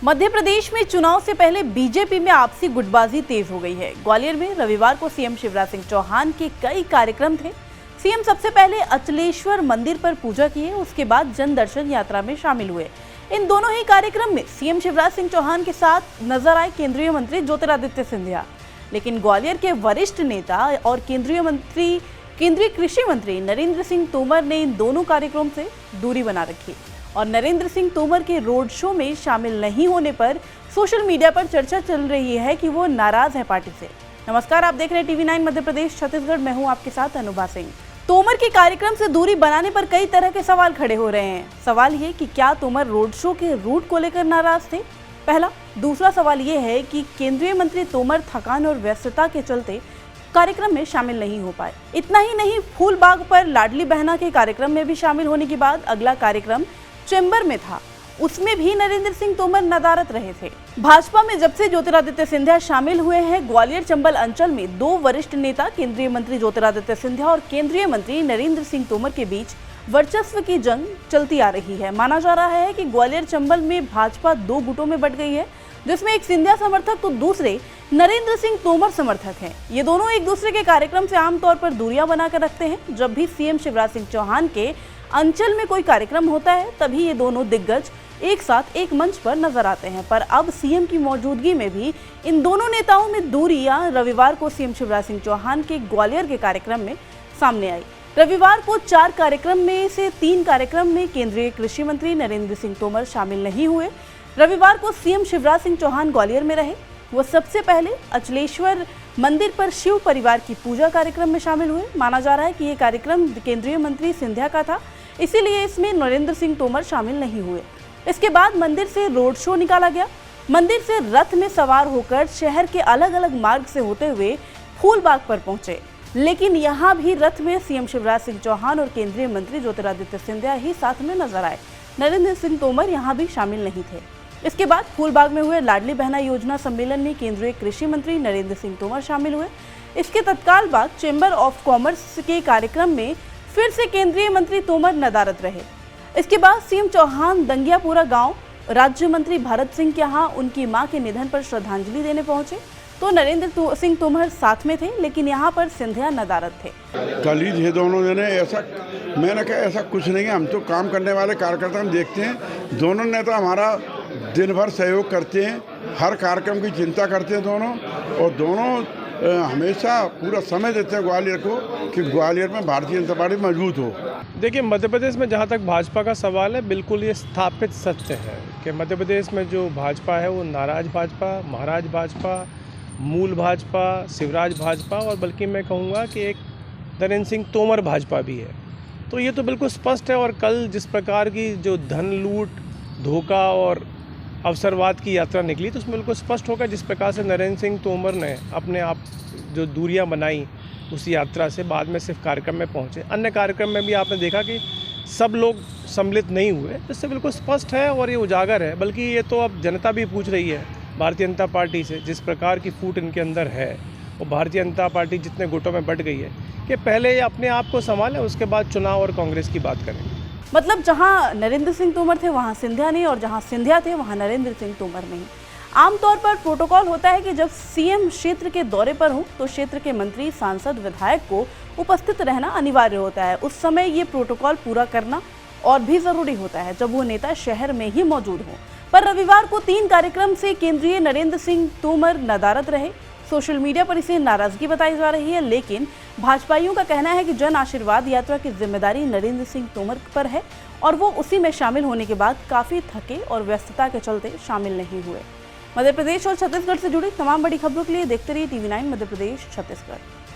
मध्य प्रदेश में चुनाव से पहले बीजेपी में आपसी गुटबाजी तेज हो गई है। ग्वालियर में रविवार को सीएम शिवराज सिंह चौहान के कई कार्यक्रम थे। सीएम सबसे पहले अचलेश्वर मंदिर पर पूजा किए, उसके बाद जन दर्शन यात्रा में शामिल हुए। इन दोनों ही कार्यक्रम में सीएम शिवराज सिंह चौहान के साथ नजर आए केंद्रीय मंत्री ज्योतिरादित्य सिंधिया। लेकिन ग्वालियर के वरिष्ठ नेता और केंद्रीय कृषि मंत्री नरेंद्र सिंह तोमर ने इन दोनों कार्यक्रम से दूरी बना रखी और नरेंद्र सिंह तोमर के रोड शो में शामिल नहीं होने पर सोशल मीडिया पर चर्चा चल रही है कि वो नाराज है पार्टी से। नमस्कार, आप देख रहे हैं TV9 मध्य प्रदेश छत्तीसगढ़। मैं हूं आपके साथ अनुभा सिंह। तोमर के कार्यक्रम से दूरी बनाने पर कई तरह के सवाल खड़े हो रहे हैं। सवाल ये कि क्या तोमर रोड शो के रूट को लेकर नाराज थे, पहला। दूसरा सवाल ये है कि केंद्रीय मंत्री तोमर थकान और व्यस्तता के चलते कार्यक्रम में शामिल नहीं हो पाए। इतना ही नहीं, फूलबाग पर लाडली बहना के कार्यक्रम में भी शामिल होने के बाद अगला कार्यक्रम चेंबर में था, उसमें भी नरेंद्र सिंह तोमर नदारत रहे थे। भाजपा में जब से ज्योतिरादित्य सिंधिया शामिल हुए हैं, ग्वालियर चंबल अंचल में दो वरिष्ठ नेता केंद्रीय मंत्री ज्योतिरादित्य सिंधिया और केंद्रीय मंत्री नरेंद्र सिंह तोमर के बीच वर्चस्व की जंग चलती आ रही है। माना जा रहा है कि ग्वालियर चंबल में भाजपा दो गुटों में बंट गई है, जिसमें एक सिंधिया समर्थक तो दूसरे नरेंद्र सिंह तोमर समर्थक हैं। ये दोनों एक दूसरे के कार्यक्रम से आमतौर पर दूरियां बनाकर रखते हैं। जब भी सीएम शिवराज सिंह चौहान के अंचल में कोई कार्यक्रम होता है, तभी ये दोनों दिग्गज एक साथ एक मंच पर नजर आते हैं। पर अब सीएम की मौजूदगी में भी इन दोनों नेताओं में दूरियां रविवार को सीएम शिवराज सिंह चौहान के ग्वालियर के कार्यक्रम में सामने आई। रविवार को 4 कार्यक्रम में से 3 कार्यक्रम में केंद्रीय कृषि मंत्री नरेंद्र सिंह तोमर शामिल नहीं हुए। रविवार को सीएम शिवराज सिंह चौहान ग्वालियर में रहे। वो सबसे पहले अचलेश्वर मंदिर पर शिव परिवार की पूजा कार्यक्रम में शामिल हुए। माना जा रहा है कि ये कार्यक्रम केंद्रीय मंत्री सिंधिया का था, इसीलिए इसमें नरेंद्र सिंह तोमर शामिल नहीं हुए। इसके बाद मंदिर से रोड शो निकाला गया। मंदिर से रथ में सवार होकर शहर के अलग अलग मार्ग से होते हुए फूलबाग पर पहुंचे, लेकिन यहाँ भी रथ में सीएम शिवराज सिंह चौहान और केंद्रीय मंत्री ज्योतिरादित्य सिंधिया ही साथ में नजर आए। नरेंद्र सिंह तोमर यहाँ भी शामिल नहीं थे। इसके बाद फूलबाग में हुए लाडली बहना योजना सम्मेलन में केंद्रीय कृषि मंत्री नरेंद्र सिंह तोमर शामिल हुए। इसके तत्काल बाद चेंबर ऑफ कॉमर्स के कार्यक्रम में फिर से केंद्रीय मंत्री तोमर नदारत रहे। इसके बाद सीएम चौहान दंगियापुरा गांव राज्य मंत्री भरत सिंह के यहाँ उनकी मां के निधन पर श्रद्धांजलि देने पहुंचे, तो नरेंद्र सिंह तोमर साथ में थे, लेकिन यहाँ पर सिंधिया नदारत थे। कल ही थे दोनों जने। ऐसा मैंने कहा ऐसा कुछ नहीं है, हम तो काम करने वाले कार्यकर्ता हम देखते हैं। दोनों नेता हमारा दिन भर सहयोग करते हैं, हर कार्यक्रम की चिंता करते हैं दोनों, और दोनों हमेशा पूरा समय देते हैं ग्वालियर को कि ग्वालियर में भारतीय जनता पार्टी मजबूत हो। देखिए, मध्य प्रदेश में जहाँ तक भाजपा का सवाल है, बिल्कुल ये स्थापित सत्य है कि मध्य प्रदेश में जो भाजपा है वो नाराज भाजपा, महाराज भाजपा, मूल भाजपा, शिवराज भाजपा और बल्कि मैं कहूँगा कि एक नरेंद्र सिंह तोमर भाजपा भी है। तो ये तो बिल्कुल स्पष्ट है। और कल जिस प्रकार की जो धन लूट, धोखा और अवसरवाद की यात्रा निकली, तो उसमें बिल्कुल स्पष्ट होगा जिस प्रकार से नरेंद्र सिंह तोमर ने अपने आप जो दूरियां बनाई उस यात्रा से, बाद में सिर्फ कार्यक्रम में पहुंचे। अन्य कार्यक्रम में भी आपने देखा कि सब लोग सम्मिलित नहीं हुए। इससे बिल्कुल स्पष्ट है और ये उजागर है। बल्कि ये तो अब जनता भी पूछ रही है भारतीय जनता पार्टी से, जिस प्रकार की फूट इनके अंदर है, और भारतीय जनता पार्टी जितने गुटों में बंट गई है, कि पहले ये अपने आप को संभालें, उसके बाद चुनाव और कांग्रेस की बात करें। मतलब जहां नरेंद्र सिंह तोमर थे वहां सिंधिया नहीं, और जहां सिंधिया थे वहां नरेंद्र सिंह तोमर नहीं। आमतौर पर प्रोटोकॉल होता है कि जब सीएम क्षेत्र के दौरे पर हो तो क्षेत्र के मंत्री, सांसद, विधायक को उपस्थित रहना अनिवार्य होता है। उस समय ये प्रोटोकॉल पूरा करना और भी जरूरी होता है जब वो नेता शहर में ही मौजूद हो। पर रविवार को 3 कार्यक्रम से केंद्रीय नरेंद्र सिंह तोमर नदारत रहे। सोशल मीडिया पर इसे नाराजगी बताई जा रही है, लेकिन भाजपाइयों का कहना है कि जन आशीर्वाद यात्रा की जिम्मेदारी नरेंद्र सिंह तोमर पर है और वो उसी में शामिल होने के बाद काफी थके और व्यस्तता के चलते शामिल नहीं हुए। मध्य प्रदेश और छत्तीसगढ़ से जुड़ी तमाम बड़ी खबरों के लिए देखते रहिए TV9 मध्य प्रदेश छत्तीसगढ़।